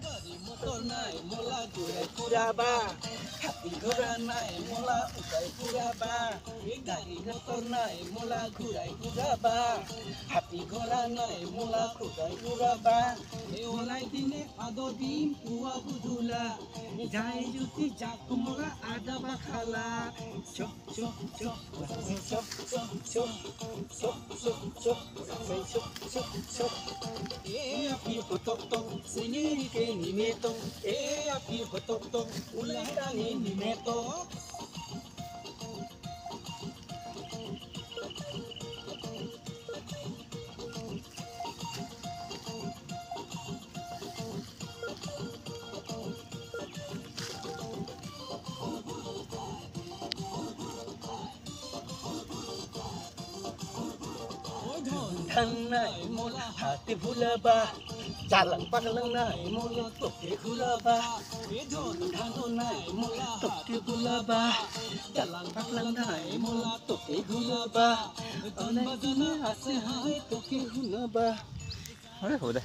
গাড়ি মোটর নাই মোলা ঘুরে ঘুরাবা হাতি ঘোড়া নাই মোলা উড়াই ঘুরাবা গাড়ি মোটর নাই মোলা ঘুরাই ঘুরাবা হাতি ঘোড়া নাই মোলা উড়াই ঘুরাবা ওলাই দিনে আদো দিন পুয়া বুধুলা যাই যদি যাক মোলা আদাবা খালা চপ চপ চপ চপ চপ চপ চপ চপ চপ চপ চপ chop api hotok tok sini ke ni meto api hotok tok ulang ni meto thằng này mola hati bulaba jalan panglang nai mola toke bulaba edon thang nai mola toke bulaba jalan panglang nai mola toke bulaba onai dina ase hai toke bulaba हो दे